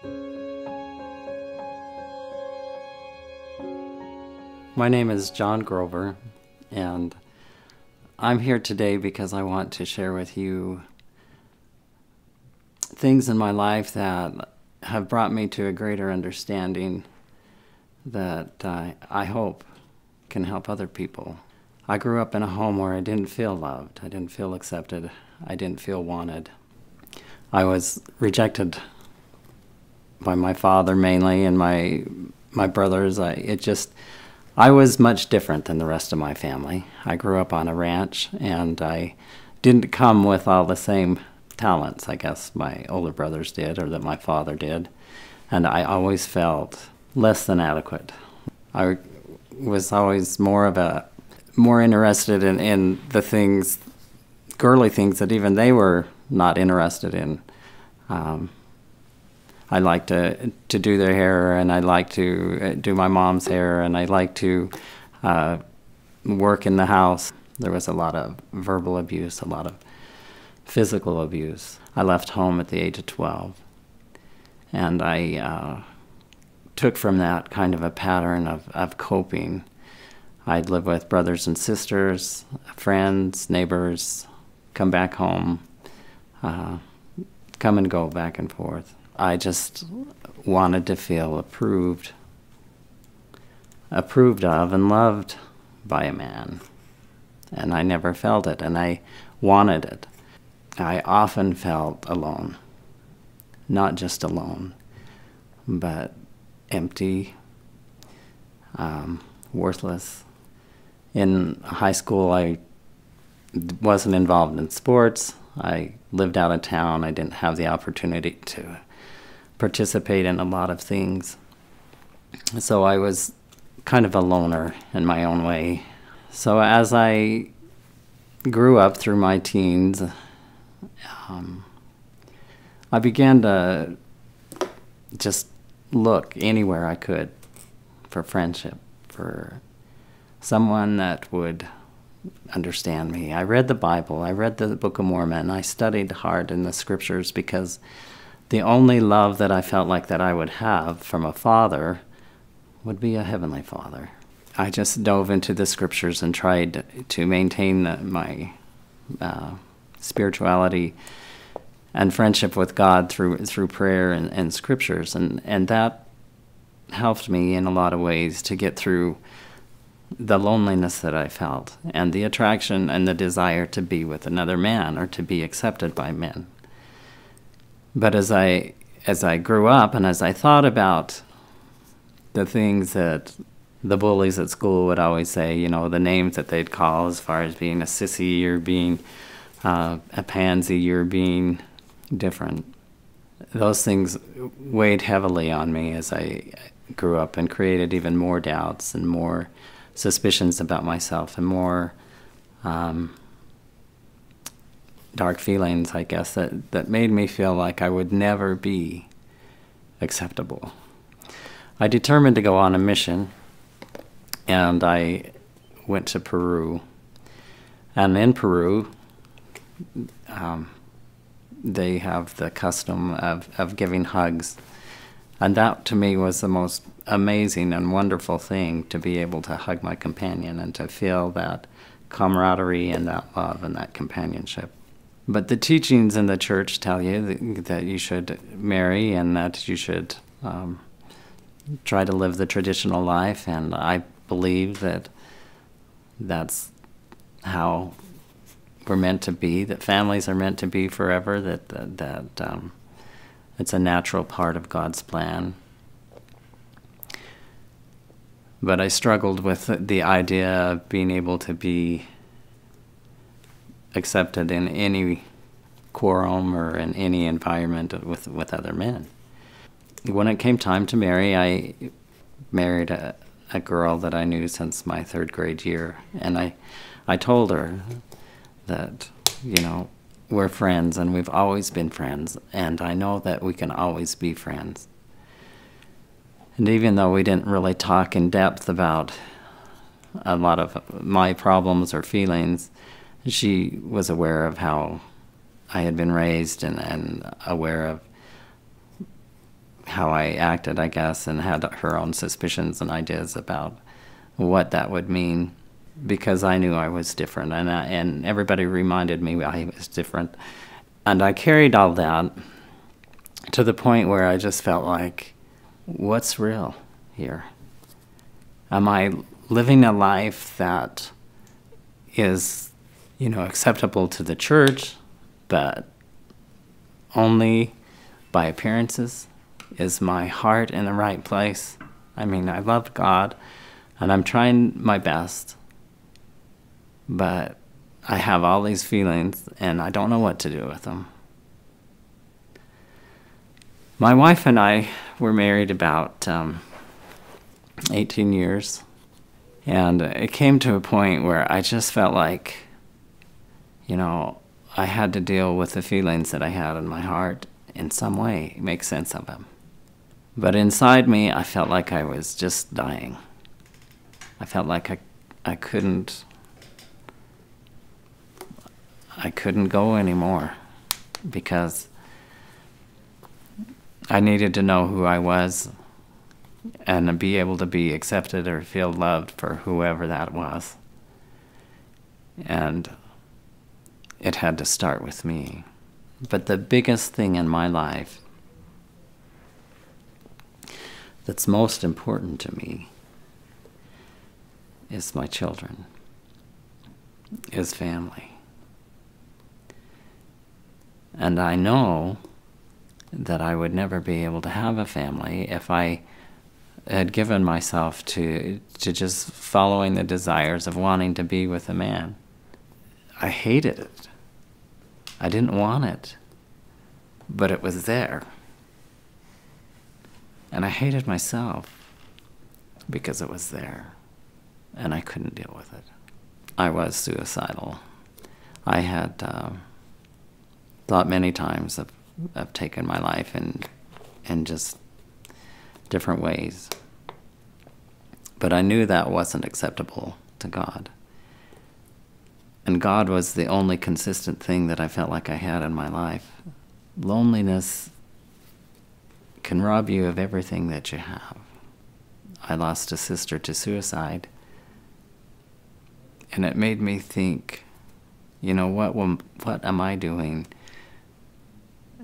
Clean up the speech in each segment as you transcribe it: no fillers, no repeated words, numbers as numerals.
My name is John Grover, and I'm here today because I want to share with you things in my life that have brought me to a greater understanding that I hope can help other people. I grew up in a home where I didn't feel loved, I didn't feel accepted, I didn't feel wanted. I was rejected by my father mainly, and my brothers. I was much different than the rest of my family. I grew up on a ranch, and I didn't come with all the same talents, I guess, my older brothers did, or that my father did. And I always felt less than adequate. I was always more interested in the things, girly things that even they were not interested in. I like to do their hair, and I like to do my mom's hair, and I like to work in the house. There was a lot of verbal abuse, a lot of physical abuse. I left home at the age of 12, and I took from that kind of a pattern of coping. I'd live with brothers and sisters, friends, neighbors, come back home, come and go back and forth. I just wanted to feel approved of and loved by a man. And I never felt it, and I wanted it. I often felt alone. Not just alone, but empty, worthless. In high school, I wasn't involved in sports. I lived out of town. I didn't have the opportunity to participate in a lot of things. So I was kind of a loner in my own way. So as I grew up through my teens, I began to just look anywhere I could for friendship, for someone that would understand me. I read the Bible, I read the Book of Mormon, I studied hard in the scriptures, because the only love that I felt like that I would have from a father would be a heavenly father. I just dove into the scriptures and tried to maintain my spirituality and friendship with God through prayer and scriptures, and that helped me in a lot of ways to get through the loneliness that I felt, and the attraction and the desire to be with another man or to be accepted by men. But as I grew up, and as I thought about the things that the bullies at school would always say, you know, the names that they'd call as far as being a sissy or being a pansy or being different, those things weighed heavily on me as I grew up, and created even more doubts and more suspicions about myself, and more dark feelings, I guess, that made me feel like I would never be acceptable. I determined to go on a mission, and I went to Peru. And in Peru, they have the custom of giving hugs. And that, to me, was the most amazing and wonderful thing, to be able to hug my companion and to feel that camaraderie and that love and that companionship. But the teachings in the church tell you that you should marry, and that you should try to live the traditional life, and I believe that that's how we're meant to be, that families are meant to be forever, that it's a natural part of God's plan. But I struggled with the idea of being able to be accepted in any quorum or in any environment with other men. When it came time to marry, I married a girl that I knew since my 3rd grade year, and I told her that, you know, we're friends, and we've always been friends, and I know that we can always be friends. And even though we didn't really talk in depth about a lot of my problems or feelings, she was aware of how I had been raised, and aware of how I acted, I guess, and had her own suspicions and ideas about what that would mean, because I knew I was different, and everybody reminded me I was different. And I carried all that to the point where I just felt like, what's real here? Am I living a life that is, acceptable to the church, but only by appearances? Is my heart in the right place? I mean, I love God, and I'm trying my best, but I have all these feelings, and I don't know what to do with them. My wife and I were married about 18 years, and it came to a point where I just felt like, I had to deal with the feelings that I had in my heart in some way, make sense of them. But inside me, I felt like I was just dying. I felt like I couldn't go anymore, because I needed to know who I was and be able to be accepted or feel loved for whoever that was. And it had to start with me. But the biggest thing in my life that's most important to me is my children, is family. And I know that I would never be able to have a family if I had given myself to just following the desires of wanting to be with a man. I hated it. I didn't want it, but it was there. And I hated myself because it was there, and I couldn't deal with it. I was suicidal. I had thought many times of taking my life in just different ways. But I knew that wasn't acceptable to God. And God was the only consistent thing that I felt like I had in my life. Loneliness can rob you of everything that you have. I lost a sister to suicide, and it made me think, what am I doing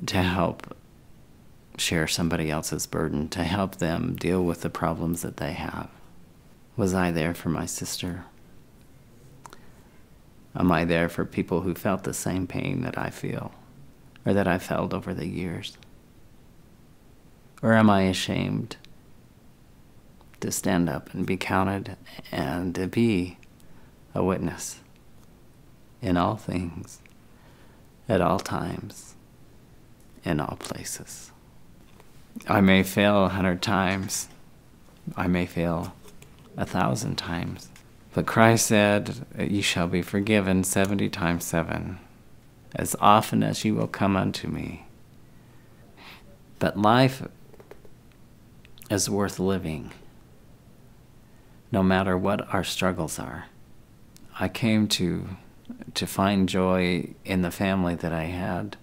to help share somebody else's burden, to help them deal with the problems that they have? Was I there for my sister? Am I there for people who felt the same pain that I feel, or that I felt over the years? Or am I ashamed to stand up and be counted and to be a witness in all things, at all times, in all places? I may fail 100 times. I may fail 1,000 times. But Christ said, "You shall be forgiven 70 times 7, as often as you will come unto me." But life is worth living, no matter what our struggles are. I came to find joy in the family that I had.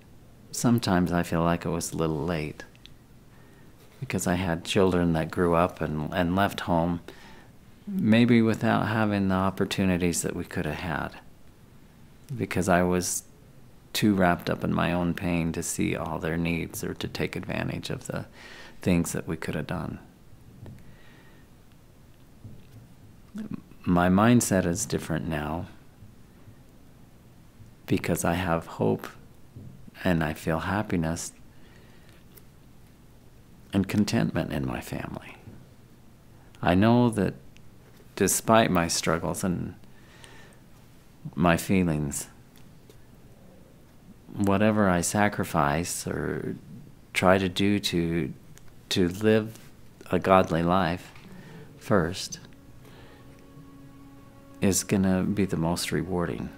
Sometimes I feel like it was a little late, because I had children that grew up and left home, maybe without having the opportunities that we could have had, because I was too wrapped up in my own pain to see all their needs or to take advantage of the things that we could have done. My mindset is different now, because I have hope and I feel happiness and contentment in my family. I know that despite my struggles and my feelings, whatever I sacrifice or try to do to live a godly life first is going to be the most rewarding.